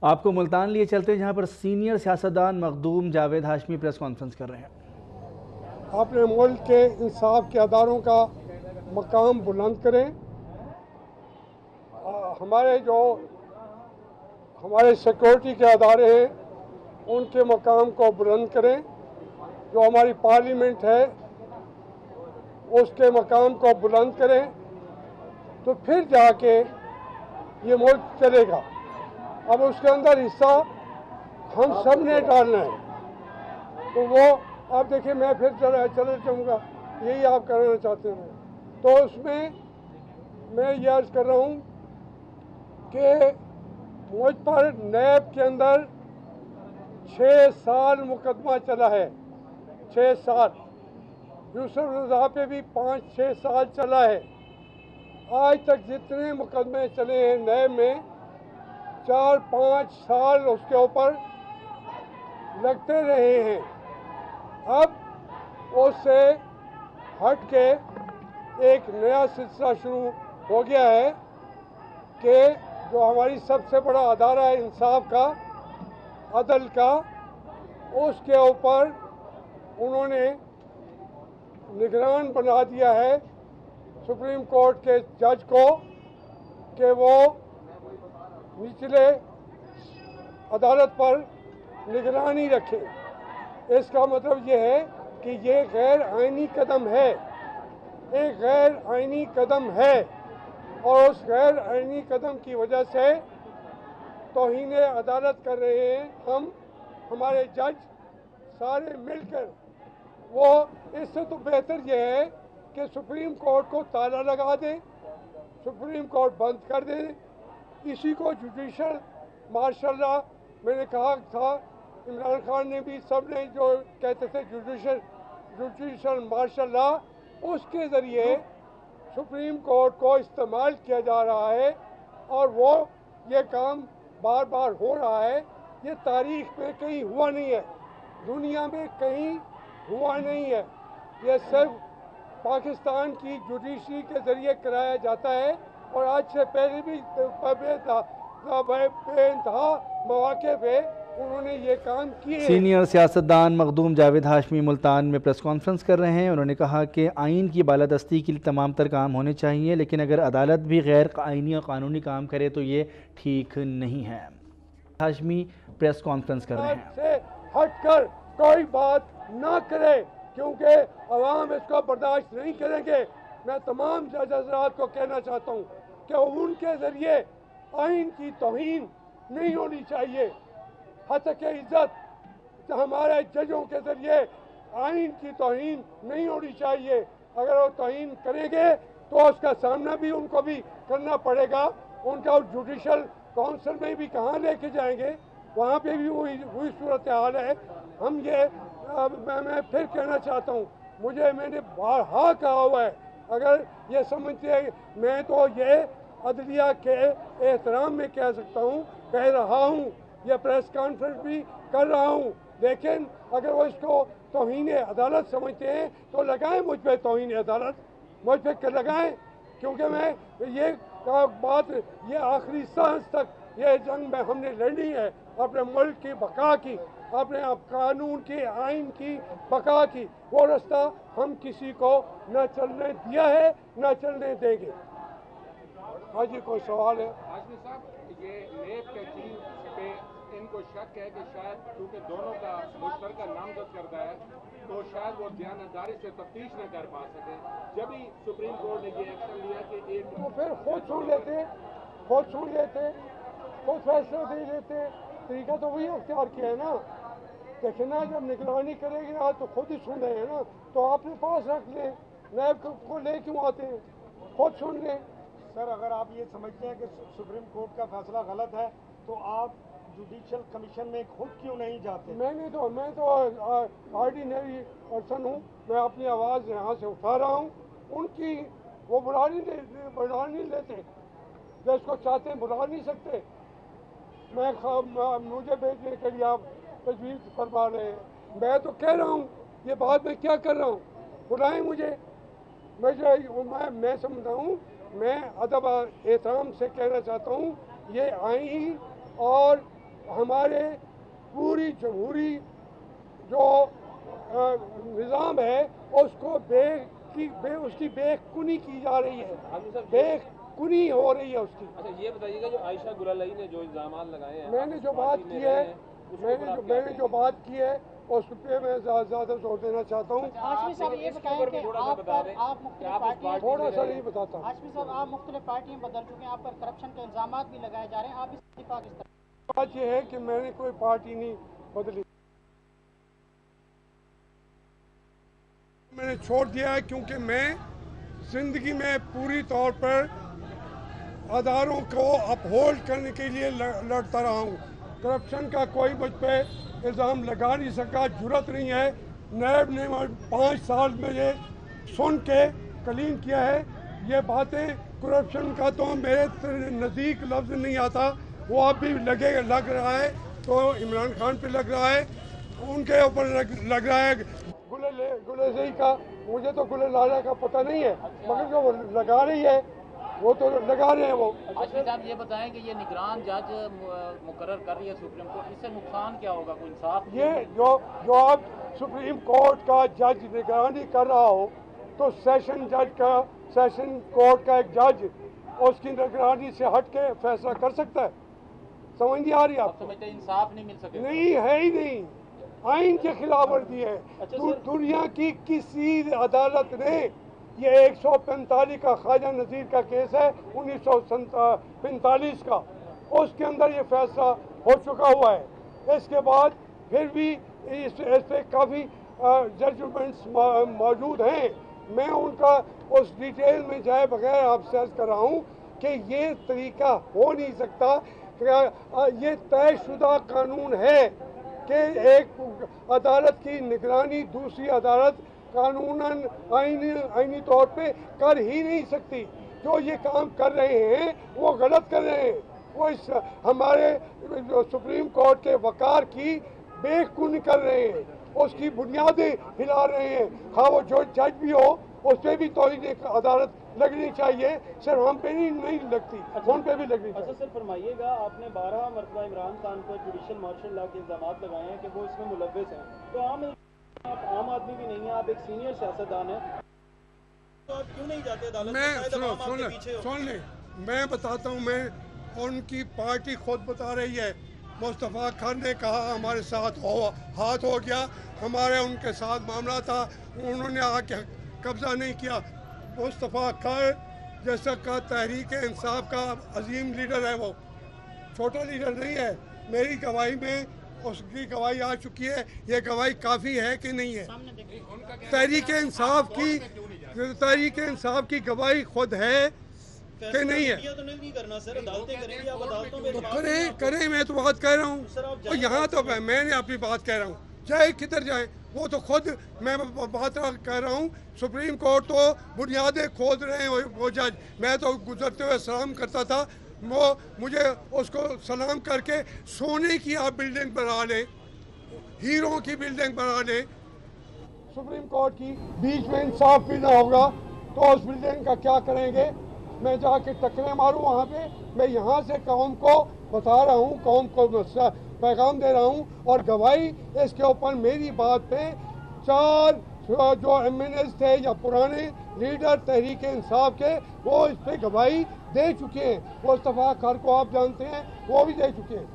آپ کو ملتان لیے چلتے ہیں جہاں پر سینئر سیاستدان مخدوم جاوید ہاشمی پریس کانفرنس کر رہے ہیں۔ اپنے ملک کے انصاف کے اداروں کا مقام بلند کریں۔ ہمارے سیکورٹی کے ادارے ہیں ان کے مقام کو بلند کریں۔ جو ہماری پارلیمنٹ ہے اس کے مقام کو بلند کریں تو پھر جا کے یہ ملک چلے گا۔ اب اس کے اندر حصہ ہم سب نے ڈالنا ہے تو وہ آپ دیکھیں میں پھر چلے جاؤں گا، یہی آپ کرانا چاہتے ہیں تو اس میں یہ عرض کر رہا ہوں کہ مجھ پر نیب کے اندر 6 سال مقدمہ چلا ہے، 6 سال، یوسف رضا پہ بھی 5-6 سال چلا ہے۔ آج تک جتنے مقدمے چلے ہیں نیب میں 4-5 سال اس کے اوپر لگتے رہے ہیں۔ اب اس سے ہٹ کے ایک نیا سلسلہ شروع ہو گیا ہے کہ جو ہماری سب سے بڑا ادارہ ہے انصاف کا، عدل کا، اس کے اوپر انہوں نے نگران بنا دیا ہے سپریم کورٹ کے جج کو کہ وہ نچلے عدالت پر نگرانی رکھے۔ اس کا مطلب یہ ہے کہ یہ غیر آئینی قدم ہے، ایک غیر آئینی قدم ہے اور اس غیر آئینی قدم کی وجہ سے توہین عدالت کر رہے ہیں ہم، ہمارے جج سارے مل کر۔ وہ اس سے تو بہتر یہ ہے کہ سپریم کورٹ کو تالا لگا دیں، سپریم کورٹ بند کر دیں، اسی کو جوڈیشل ماشاء اللہ میں نے کہا تھا، عمران خان نے بھی، سب نے جو کہتے تھے جوڈیشل ماشاء اللہ، اس کے ذریعے سپریم کورٹ کو استعمال کیا جا رہا ہے اور وہ یہ کام بار بار ہو رہا ہے۔ یہ تاریخ میں کہیں ہوا نہیں ہے، دنیا میں کہیں ہوا نہیں ہے، یہ صرف پاکستان کی جوڈیشری کے ذریعے کرایا جاتا ہے اور آج سے پہلے بھی بے انتہا مواقع پہ انہوں نے یہ کام کیے ہیں۔ سینئر سیاستدان مخدوم جاوید ہاشمی ملتان میں پریس کانفرنس کر رہے ہیں۔ انہوں نے کہا کہ آئین کی بالادستی کے لیے تمام تر کام ہونے چاہیے، لیکن اگر عدالت بھی غیر آئینی اور قانونی کام کرے تو یہ ٹھیک نہیں ہے۔ ہاشمی پریس کانفرنس کر رہے ہیں۔ سے ہٹ کر کوئی بات نہ کرے کیونکہ عوام اس کو برداشت نہیں کریں گے۔ میں تمام جج حضرات کو کہنا چاہتا ہوں کہ ان کے ذریعے آئین کی توہین نہیں ہونی چاہیے، حتیٰ کہ عزت ہمارے ججوں کے ذریعے آئین کی توہین نہیں ہونی چاہیے۔ اگر وہ توہین کریں گے تو اس کا سامنا بھی ان کو بھی کرنا پڑے گا۔ ان کا جوڈیشل کونسل میں بھی کہاں لے کے جائیں گے، وہاں پہ بھی وہی صورتحال ہے۔ ہم میں پھر کہنا چاہتا ہوں، میں نے بارہا کہا ہوا ہے، اگر یہ سمجھتے ہیں میں تو یہ عدلیہ کے احترام میں کہہ رہا ہوں، یہ پریس کانفرنس بھی کر رہا ہوں، لیکن اگر وہ اس کو توہین عدالت سمجھتے ہیں تو لگائیں مجھ پہ توہین عدالت، مجھ پہ لگائیں، کیونکہ میں یہ بات یہ آخری سانس تک یہ جنگ میں ہم نے لڑنی ہے، اپنے ملک کی بقا کی، اپنے قانون کی، آئین کی بقا کی۔ وہ رستہ ہم کسی کو نہ چلنے دیا ہے نہ چلنے دیں گے۔ ہاں جی، کوئی سوال ہے؟ ہاشمی صاحب، یہ نیب کے چیف پہ ان کو شک ہے کہ شاید کیونکہ دونوں کا مشترکہ نامزد کردہ ہے تو شاید وہ دیانتداری سے تفتیش نہ کر پا سکے۔ جب ہی سپریم کورٹ نے یہ ایکشن لیا کہ ایک وہ پھر خود سن لیتے، خود فیصلہ دے لیتے، طریقہ تو وہی اختیار کیا ہے نا۔ دیکھیں نا، جب نگرانی کرے گی نا تو خود ہی سن رہے ہیں نا، تو آپ نے پاس رکھ لیں، نیب کو لے کیوں آتے ہیں، خود سن لیں۔ سر، اگر آپ یہ سمجھتے ہیں کہ سپریم کورٹ کا فیصلہ غلط ہے تو آپ جوڈیشل کمیشن میں خود کیوں نہیں جاتے؟ میں تو آرڈینری پرسن ہوں، میں اپنی آواز یہاں سے اٹھا رہا ہوں، ان کی وہ بلا نہیں لیتے، جس کو چاہتے ہیں بلا نہیں سکتے۔ مجھے بھیجنے کے لیے آپ تجویز فرما رہے ہیں، میں تو کہہ رہا ہوں یہ بات میں کیا کر رہا ہوں، بلائیں مجھے، میں سمجھتا ہوں، میں ادب احترام سے کہنا چاہتا ہوں، یہ آئین اور हमारे पूरी जमहूरी जो निज़ाम है उसको उसकी बेखुनी की जा रही है, बेखुनी हो रही है उसकी। अच्छा ये बताइएगा, जो आयशा गुलालाई ने जो इल्ज़ामात लगाए हैं, मैंने जो बात की है उस पर मैं ज़्यादा जोर देना चाहता हूँ। हाशमी साहब ये बताएं कि आप मुख्तलिफ पार्टियां, थोड़ा सा नहीं बताता। हाशमी साहब आप मुख्तलिफ पार्टियां बदल चुके हैं, आप पर करप्शन के इल्ज़ामात भी लगाए जा रहे हैं, आप इस दिफा किस तरह? बात यह है कि मैंने कोई पार्टी नहीं बदली, मैंने छोड़ दिया है क्योंकि मैं जिंदगी में पूरी तौर पर अदारों को अपहोल्ड करने के लिए लड़ता रहा हूँ। करप्शन का कोई मुझ पर इल्ज़ाम लगा नहीं सका, जुर्रत नहीं है। नैब ने 5 साल में ये सुन के क्लीन किया है। ये बातें करप्शन का तो मेरे नज़दीक लफ्ज़ नहीं आता, वो अब भी लग रहा है, तो इमरान खान पे लग रहा है, उनके ऊपर लग रहा है। गुलेज़ई का मुझे तो गुलेलाजा का पता नहीं है, मगर जो वो लगा रही है वो तो लगा रहे हैं वो। हाशमी साहब ये बताएं कि ये निगरान जज मुकर्रर कर रही है सुप्रीम कोर्ट, इससे नुकसान क्या होगा, कोई इंसाफ? ये जो अब सुप्रीम कोर्ट का जज निगरानी कर रहा हो तो सेशन कोर्ट का एक जज उसकी निगरानी से हट के फैसला कर सकता है। समझ नहीं आ रही आप आपको? समझते इंसाफ नहीं मिल सके? नहीं है ही नहीं, आइन के खिलाफ वर्जी है। दुनिया की किसी अदालत ने ये 145 का ख्वाजा नज़ीर का केस है 1945 का, उसके अंदर ये फैसला हो चुका हुआ है। इसके बाद फिर भी इस पे काफ़ी जजमेंट्स मौजूद हैं। मैं उनका उस डिटेल में जाए बगैर आपसे अर्ज़ कर रहा हूँ कि ये तरीका हो नहीं सकता। ये तयशुदा कानून है कि एक अदालत की निगरानी दूसरी अदालत कानूनन आईनी तौर पे कर ही नहीं सकती। जो ये काम कर रहे हैं वो गलत कर रहे हैं, वो इस हमारे सुप्रीम कोर्ट के वकार की बेखुनी कर रहे हैं, उसकी बुनियादें हिला रहे हैं। हाँ वो जो जज भी हो उस पर भी तो अदालत लगनी चाहिए, सिर्फ हम पे नहीं लगती, उन पे भी लगनी चाहिए। अच्छा सर फरमाइएगा, आपने 12 मरतबा इमरान खान पर जुडिशल मार्शल लॉ के इल्ज़ामात लगाए हैं कि वो इसमें मुलव्विस हैं, तो आप आम आदमी भी नहीं है, आप एक सीनियर सियासतदान हैं, तो आप क्यों नहीं जाते अदालत में? सुन ले, मैं बताता हूँ, मैं उनकी पार्टी खुद बता रही है। मुस्तफ़ा खान ने कहा हमारे साथ हाथ हो गया, हमारे उनके साथ मामला था, उन्होंने आके कब्जा नहीं किया। मुस्तफ़ा खान जैसा का तहरीक इंसाफ का अजीम लीडर है, वो छोटा लीडर नहीं है। मेरी गवाही में उसकी गवाही आ चुकी है, ये गवाही काफ़ी है कि नहीं है? तहरीक इंसाफ की गवाही खुद है कि नहीं है? तो नहीं करना सर, अदालतें करेंगी, आप अदालतों में तो करें, मैं तो बात कह रहा हूँ, और यहाँ तो मैंने अपनी बात कह रहा हूँ, चाहे किधर जाए वो तो खुद मैं बात कह रहा हूँ। सुप्रीम कोर्ट तो बुनियादें खोद रहे हैं वो जज। मैं तो गुजरते हुए सलाम करता था, वो मुझे उसको सलाम करके सोने की आप बिल्डिंग बना लें, हीरों की बिल्डिंग बना लें। सुप्रीम कोर्ट की बीच में इंसाफ भी ना होगा तो उस बिल्डिंग का क्या करेंगे? मैं जाके टक्करें मारूं वहाँ पे? मैं यहाँ से कौम को बता रहा हूँ, कौम को पैगाम दे रहा हूँ, और गवाही इसके ऊपर मेरी बात पे 4 जो MNAs थे या पुराने लीडर तहरीक इंसाफ के, वो इस पे गवाही दे चुके हैं। मुस्तफ़ा खान को आप जानते हैं, वो भी दे चुके हैं।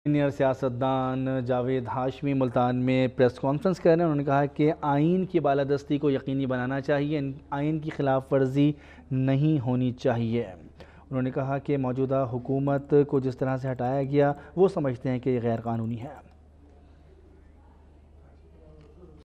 सीनियर सियासतदान जावेद हाशमी मुल्तान में प्रेस कॉन्फ्रेंस कर रहे हैं। उन्होंने कहा कि आइन की बालादस्ती को यकीनी बनाना चाहिए, आइन की खिलाफ वर्जी नहीं होनी चाहिए। उन्होंने कहा कि मौजूदा हुकूमत को जिस तरह से हटाया गया वो समझते हैं कि ये गैर कानूनी है।